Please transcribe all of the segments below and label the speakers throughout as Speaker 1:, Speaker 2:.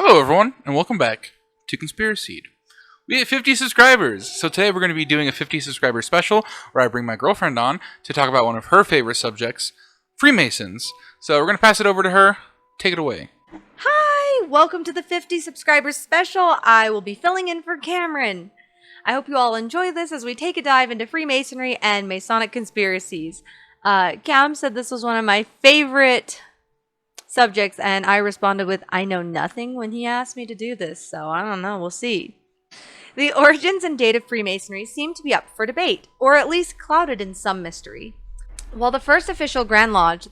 Speaker 1: Hello everyone, and welcome back to Conspiracy. We hit 50 subscribers, so today we're going to be doing a 50 subscriber special where I bring my girlfriend on to talk about one of her favorite subjects, Freemasons. So we're going to pass it over to her. Take it away.
Speaker 2: Hi, welcome to the 50 subscribers special. I will be filling in for Cameron. I hope you all enjoy this as we take a dive into Freemasonry and Masonic conspiracies. Cam said this was one of my favorite subjects, and I responded with, I know nothing when he asked me to do this, so I don't know, we'll see. The origins and date of Freemasonry seem to be up for debate, or at least clouded in some mystery. While the first official Grand Lodge,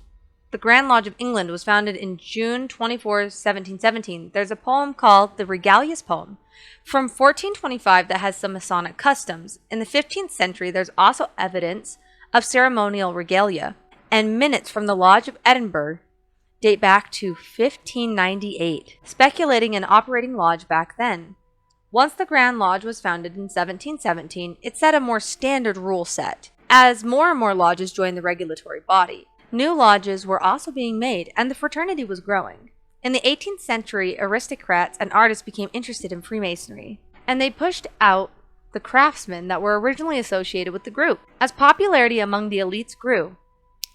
Speaker 2: the Grand Lodge of England, was founded in June 24, 1717, there's a poem called the Regalious Poem from 1425 that has some Masonic customs. In the 15th century, there's also evidence of ceremonial regalia, and minutes from the Lodge of Edinburgh date back to 1598, speculating an operating lodge back then. Once the Grand Lodge was founded in 1717, it set a more standard rule set. As more and more lodges joined the regulatory body, new lodges were also being made, and the fraternity was growing. In the 18th century, aristocrats and artists became interested in Freemasonry, and they pushed out the craftsmen that were originally associated with the group. As popularity among the elites grew,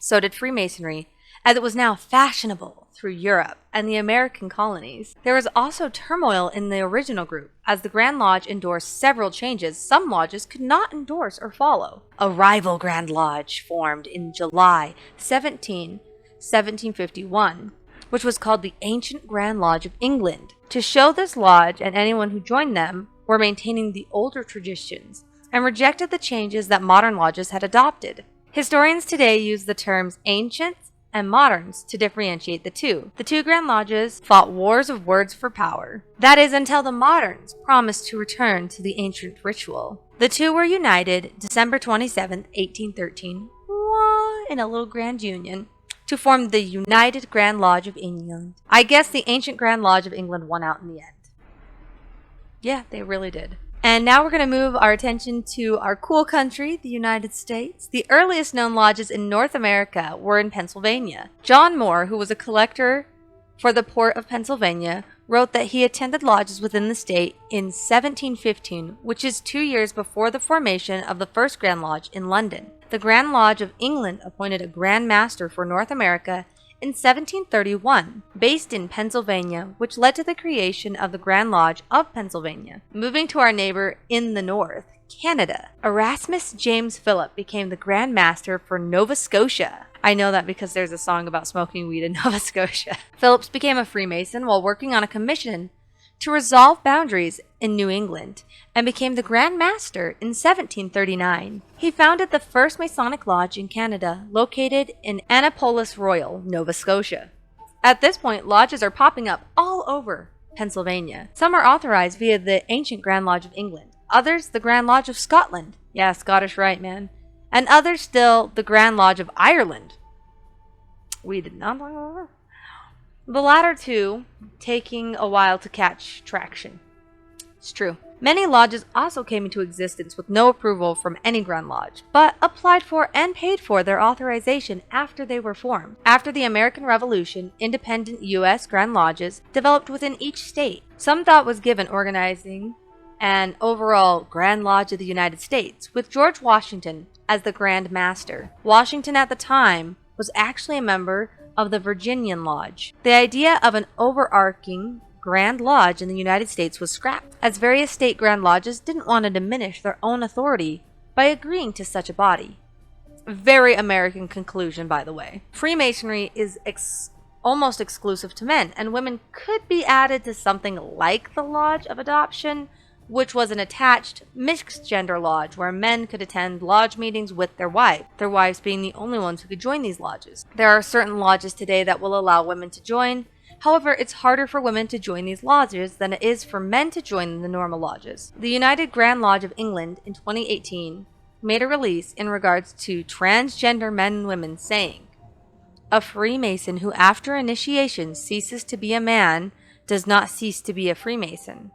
Speaker 2: so did Freemasonry, as it was now fashionable through Europe and the American colonies. There was also turmoil in the original group, as the Grand Lodge endorsed several changes some lodges could not endorse or follow. A rival Grand Lodge formed in July 1751, which was called the Ancient Grand Lodge of England, to show this lodge and anyone who joined them were maintaining the older traditions and rejected the changes that modern lodges had adopted. Historians today use the terms ancients and moderns to differentiate the two. The two Grand Lodges fought wars of words for power. That is, until the moderns promised to return to the ancient ritual. The two were united December 27, 1813, in a little grand union, to form the United Grand Lodge of England. I guess the Ancient Grand Lodge of England won out in the end. Yeah, they really did. And now we're going to move our attention to our cool country, the United States. The earliest known lodges in North America were in Pennsylvania. John Moore, who was a collector for the port of Pennsylvania, wrote that he attended lodges within the state in 1715, which is 2 years before the formation of the first Grand Lodge in London. The Grand Lodge of England appointed a Grand Master for North America in 1731, based in Pennsylvania, which led to the creation of the Grand Lodge of Pennsylvania. Moving to our neighbor in the north, Canada, Erasmus James Phillip became the Grand Master for Nova Scotia. I know that because there's a song about smoking weed in Nova Scotia. Phillips became a Freemason while working on a commission to resolve boundaries in New England, and became the Grand Master in 1739. He founded the first Masonic Lodge in Canada, located in Annapolis Royal, Nova Scotia. At this point, lodges are popping up all over Pennsylvania. Some are authorized via the Ancient Grand Lodge of England, others the Grand Lodge of Scotland. Yeah, Scottish right, man. And others still the Grand Lodge of Ireland. We did not. The latter two taking a while to catch traction. It's true. Many lodges also came into existence with no approval from any Grand Lodge, but applied for and paid for their authorization after they were formed. After the American Revolution, independent U.S. Grand Lodges developed within each state. Some thought was given organizing an overall Grand Lodge of the United States, with George Washington as the Grand Master. Washington at the time was actually a member of the Virginian Lodge. The idea of an overarching Grand Lodge in the United States was scrapped, as various state Grand Lodges didn't want to diminish their own authority by agreeing to such a body. Very American conclusion, by the way. Freemasonry is almost exclusive to men, and women could be added to something like the Lodge of Adoption, which was an attached mixed-gender lodge where men could attend lodge meetings with their wives being the only ones who could join these lodges. There are certain lodges today that will allow women to join. However, it's harder for women to join these lodges than it is for men to join the normal lodges. The United Grand Lodge of England in 2018 made a release in regards to transgender men and women, saying, "A Freemason who after initiation ceases to be a man does not cease to be a Freemason."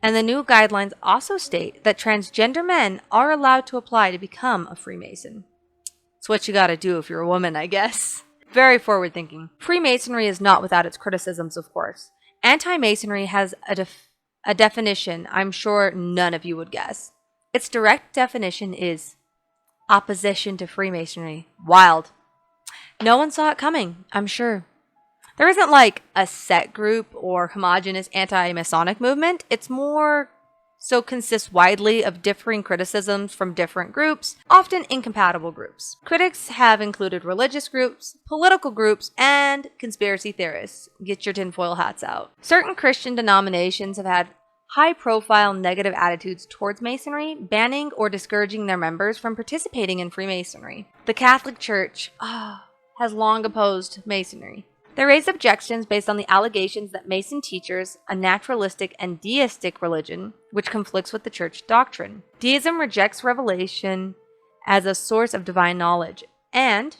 Speaker 2: And the new guidelines also state that transgender men are allowed to apply to become a Freemason. It's what you gotta do if you're a woman, I guess. Very forward-thinking. Freemasonry is not without its criticisms, of course. Anti-Masonry has a definition I'm sure none of you would guess. Its direct definition is opposition to Freemasonry. Wild. No one saw it coming, I'm sure. There isn't like a set group or homogenous anti-Masonic movement. It's more so consists widely of differing criticisms from different groups, often incompatible groups. Critics have included religious groups, political groups, and conspiracy theorists. Get your tinfoil hats out. Certain Christian denominations have had high-profile negative attitudes towards Masonry, banning or discouraging their members from participating in Freemasonry. The Catholic Church has long opposed Masonry. They raised objections based on the allegations that Mason teaches a naturalistic and deistic religion, which conflicts with the church doctrine. Deism rejects revelation as a source of divine knowledge, and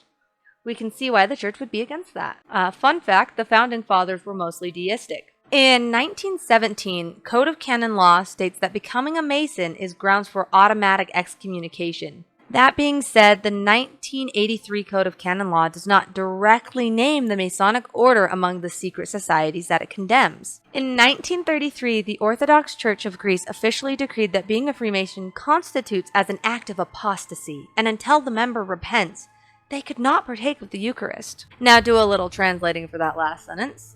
Speaker 2: we can see why the church would be against that. Fun fact, the founding fathers were mostly deistic. In 1917, Code of Canon Law states that becoming a Mason is grounds for automatic excommunication. That being said, the 1983 Code of Canon Law does not directly name the Masonic order among the secret societies that it condemns. In 1933, the Orthodox Church of Greece officially decreed that being a Freemason constitutes as an act of apostasy, and until the member repents, they could not partake of the Eucharist. Now do a little translating for that last sentence.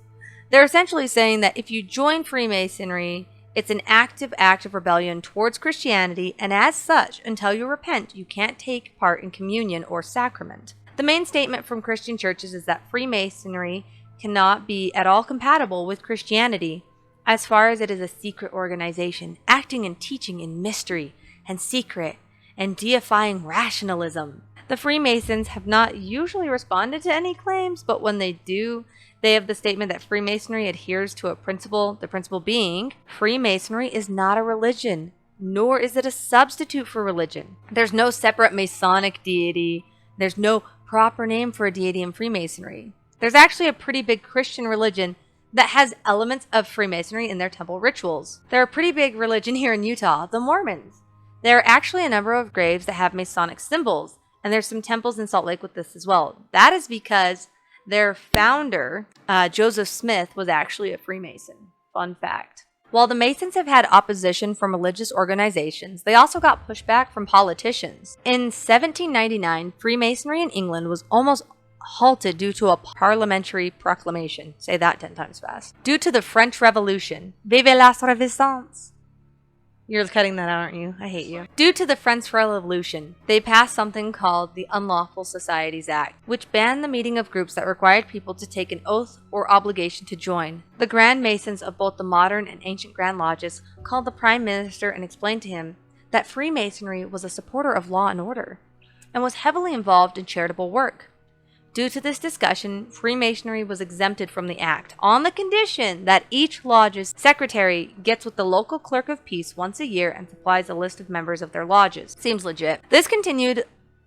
Speaker 2: They're essentially saying that if you join Freemasonry, it's an active act of rebellion towards Christianity, and as such, until you repent, you can't take part in communion or sacrament. The main statement from Christian churches is that Freemasonry cannot be at all compatible with Christianity, as far as it is a secret organization, acting and teaching in mystery and secret, and deifying rationalism. The Freemasons have not usually responded to any claims, but when they do, they have the statement that Freemasonry adheres to a principle, the principle being, Freemasonry is not a religion, nor is it a substitute for religion. There's no separate Masonic deity. There's no proper name for a deity in Freemasonry. There's actually a pretty big Christian religion that has elements of Freemasonry in their temple rituals. They're a pretty big religion here in Utah, the Mormons. There are actually a number of graves that have Masonic symbols, and there's some temples in Salt Lake with this as well. That is because their founder, Joseph Smith, was actually a Freemason. Fun fact. While the Masons have had opposition from religious organizations, they also got pushback from politicians. In 1799, Freemasonry in England was almost halted due to a parliamentary proclamation. Say that 10 times fast. Due to the French Revolution. Vive la Renaissance! You're cutting that out, aren't you? I hate you. Due to the French Revolution, they passed something called the Unlawful Societies Act, which banned the meeting of groups that required people to take an oath or obligation to join. The Grand Masons of both the modern and ancient Grand Lodges called the Prime Minister and explained to him that Freemasonry was a supporter of law and order, and was heavily involved in charitable work. Due to this discussion, Freemasonry was exempted from the act, on the condition that each lodge's secretary gets with the local clerk of peace once a year and supplies a list of members of their lodges. Seems legit. This continued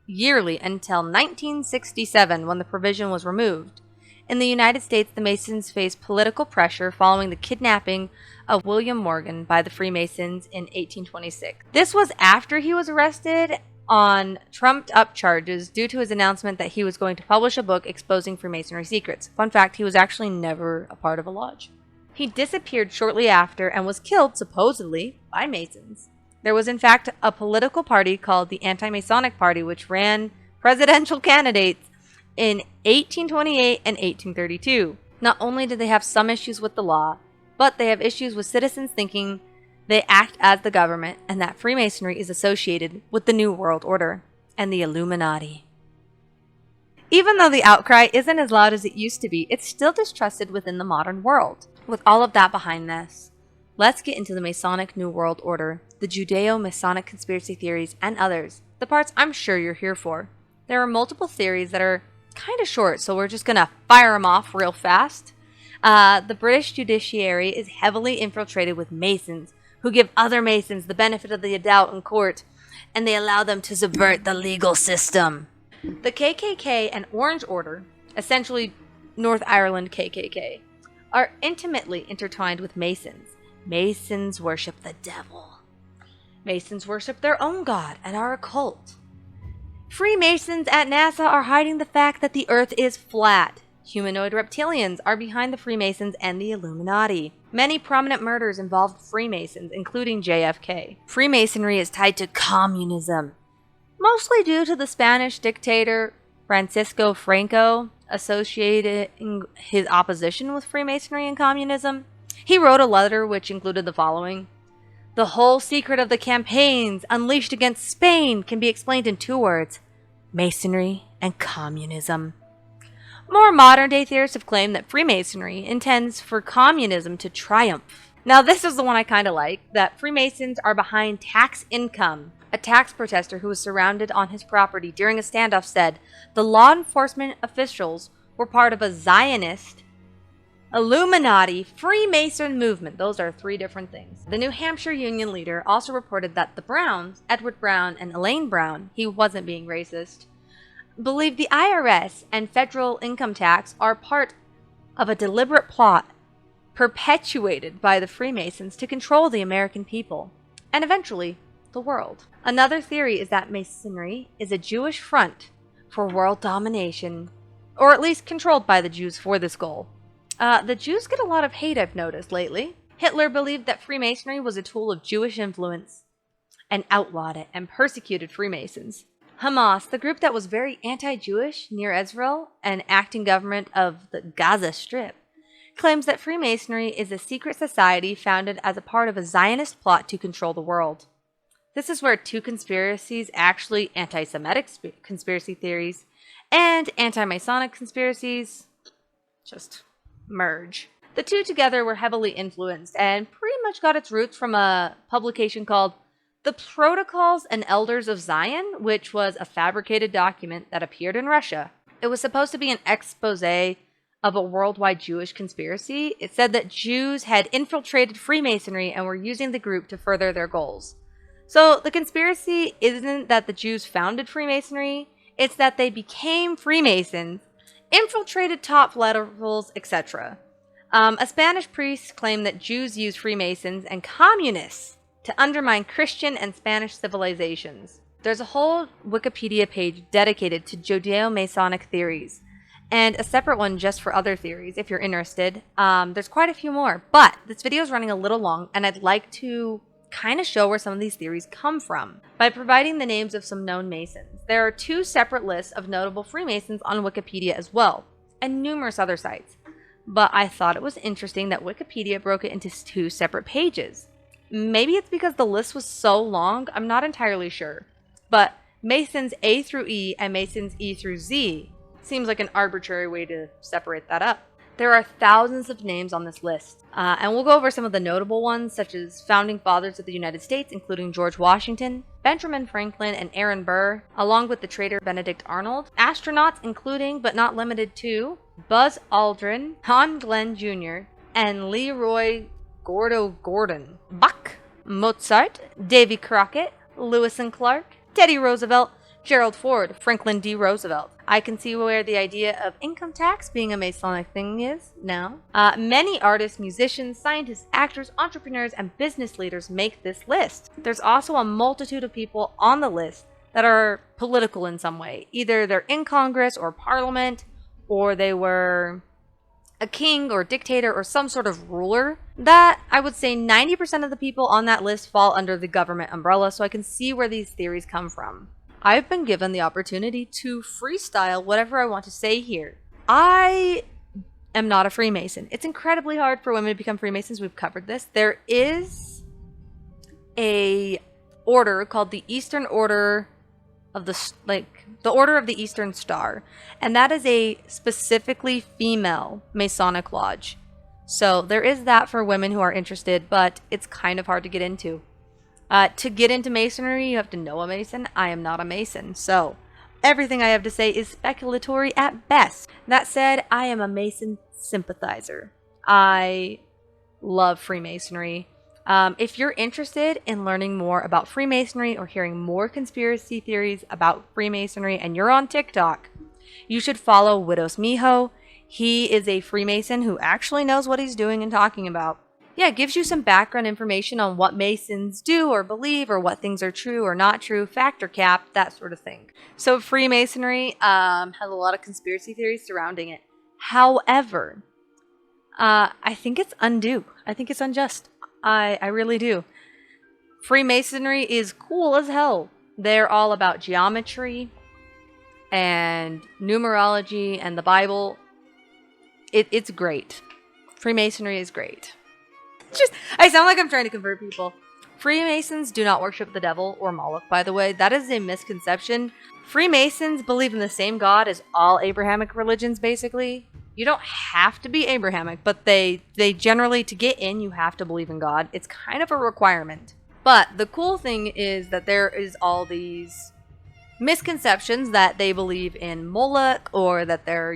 Speaker 2: yearly until 1967, when the provision was removed. In the United States, the Masons faced political pressure following the kidnapping of William Morgan by the Freemasons in 1826. This was after he was arrested on trumped-up charges due to his announcement that he was going to publish a book exposing Freemasonry secrets. Fun fact, he was actually never a part of a lodge. He disappeared shortly after and was killed, supposedly, by Masons. There was in fact a political party called the Anti-Masonic Party, which ran presidential candidates in 1828 and 1832. Not only did they have some issues with the law, but they have issues with citizens thinking they act as the government, and that Freemasonry is associated with the New World Order and the Illuminati. Even though the outcry isn't as loud as it used to be, it's still distrusted within the modern world. With all of that behind this, let's get into the Masonic New World Order, the Judeo-Masonic conspiracy theories, and others, the parts I'm sure you're here for. There are multiple theories that are kind of short, so we're just going to fire them off real fast. The British judiciary is heavily infiltrated with Masons, who give other Masons the benefit of the doubt in court, and they allow them to subvert the legal system. The KKK and Orange Order, essentially North Ireland KKK, are intimately intertwined with Masons. Masons worship the devil. Masons worship their own god and are a cult. Freemasons at NASA are hiding the fact that the Earth is flat. Humanoid reptilians are behind the Freemasons and the Illuminati. Many prominent murders involved Freemasons, including JFK. Freemasonry is tied to communism, mostly due to the Spanish dictator Francisco Franco associating his opposition with Freemasonry and communism. He wrote a letter which included the following: "The whole secret of the campaigns unleashed against Spain can be explained in 2 words: Masonry and communism." More modern-day theorists have claimed that Freemasonry intends for communism to triumph. Now, this is the one I kind of like, that Freemasons are behind tax income. A tax protester who was surrounded on his property during a standoff said the law enforcement officials were part of a Zionist, Illuminati, Freemason movement. Those are 3 different things. The New Hampshire Union leader also reported that the Browns, Edward Brown and Elaine Brown, he wasn't being racist, believe the IRS and federal income tax are part of a deliberate plot perpetuated by the Freemasons to control the American people and eventually the world. Another theory is that Masonry is a Jewish front for world domination, or at least controlled by the Jews for this goal. The Jews get a lot of hate, I've noticed lately. Hitler believed that Freemasonry was a tool of Jewish influence and outlawed it and persecuted Freemasons. Hamas, the group that was very anti-Jewish near Israel and acting government of the Gaza Strip, claims that Freemasonry is a secret society founded as a part of a Zionist plot to control the world. This is where 2 conspiracies, actually anti-Semitic conspiracy theories and anti-Masonic conspiracies, just merge. The 2 together were heavily influenced and pretty much got its roots from a publication called The Protocols and Elders of Zion, which was a fabricated document that appeared in Russia. It was supposed to be an expose of a worldwide Jewish conspiracy. It said that Jews had infiltrated Freemasonry and were using the group to further their goals. So the conspiracy isn't that the Jews founded Freemasonry, it's that they became Freemasons, infiltrated top levels, etc. A Spanish priest claimed that Jews used Freemasons and communists to undermine Christian and Spanish civilizations. There's a whole Wikipedia page dedicated to Judeo-Masonic theories, and a separate one just for other theories if you're interested. There's quite a few more, but this video is running a little long, and I'd like to kind of show where some of these theories come from by providing the names of some known Masons. There are 2 separate lists of notable Freemasons on Wikipedia as well, and numerous other sites. But I thought it was interesting that Wikipedia broke it into 2 separate pages. Maybe it's because the list was so long, I'm not entirely sure. But Masons A through E and Masons E through Z seems like an arbitrary way to separate that up. There are thousands of names on this list, and we'll go over some of the notable ones, such as Founding Fathers of the United States, including George Washington, Benjamin Franklin, and Aaron Burr, along with the traitor Benedict Arnold. Astronauts, including but not limited to Buzz Aldrin, Han Glenn Jr., and Leroy Gordo Gordon. Bach, Mozart, Davy Crockett, Lewis and Clark, Teddy Roosevelt, Gerald Ford, Franklin D. Roosevelt. I can see where the idea of income tax being a Masonic thing is now. Many artists, musicians, scientists, actors, entrepreneurs, and business leaders make this list. There's also a multitude of people on the list that are political in some way. Either they're in Congress or Parliament, or they were a king or dictator or some sort of ruler. That, I would say 90% of the people on that list fall under the government umbrella, so I can see where these theories come from. I've been given the opportunity to freestyle whatever I want to say here. I am not a Freemason. It's incredibly hard for women to become Freemasons. We've covered this. There is a order called the Eastern Order of the Order of the Eastern Star, and that is a specifically female Masonic lodge. So there is that for women who are interested, but it's kind of hard to get into. To get into Masonry, you have to know a Mason. I am not a Mason, so everything I have to say is speculatory at best. That said, I am a Mason sympathizer. I love Freemasonry. If you're interested in learning more about Freemasonry or hearing more conspiracy theories about Freemasonry and you're on TikTok, you should follow Widows Miho. He is a Freemason who actually knows what he's doing and talking about. Yeah, it gives you some background information on what Masons do or believe or what things are true or not true, fact or cap, that sort of thing. So Freemasonry has a lot of conspiracy theories surrounding it. However, I think it's undue. I think it's unjust. I really do. Freemasonry is cool as hell. They're all about geometry and numerology and the Bible. It's great. Freemasonry is great. I sound like I'm trying to convert people. Freemasons do not worship the devil or Moloch, by the way. That is a misconception. Freemasons believe in the same God as all Abrahamic religions, basically. You don't have to be Abrahamic, but they generally, to get in, you have to believe in God. It's kind of a requirement. But the cool thing is that there is all these misconceptions that they believe in Moloch, or that they're,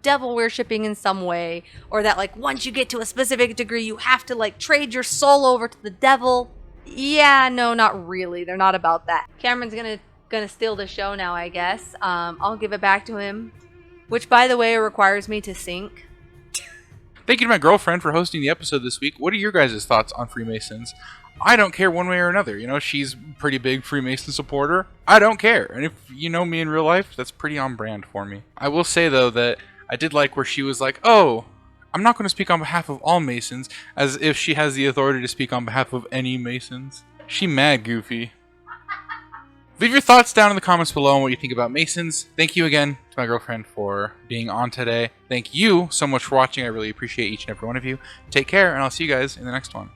Speaker 2: devil worshipping in some way, or that, like, once you get to a specific degree, you have to, like, trade your soul over to the devil. Yeah, no, not really. They're not about that. Cameron's gonna steal the show now, I guess. I'll give it back to him, which, by the way, requires me to sync.
Speaker 1: Thank you to my girlfriend for hosting the episode this week. What are your guys' thoughts on Freemasons? I don't care one way or another. She's a pretty big Freemason supporter. I don't care. And if you know me in real life, that's pretty on brand for me. I will say, though, that I did like where she was like, oh, I'm not going to speak on behalf of all Masons, as if she has the authority to speak on behalf of any Masons. She mad goofy. Leave your thoughts down in the comments below on what you think about Masons. Thank you again to my girlfriend for being on today. Thank you so much for watching. I really appreciate each and every one of you. Take care, and I'll see you guys in the next one.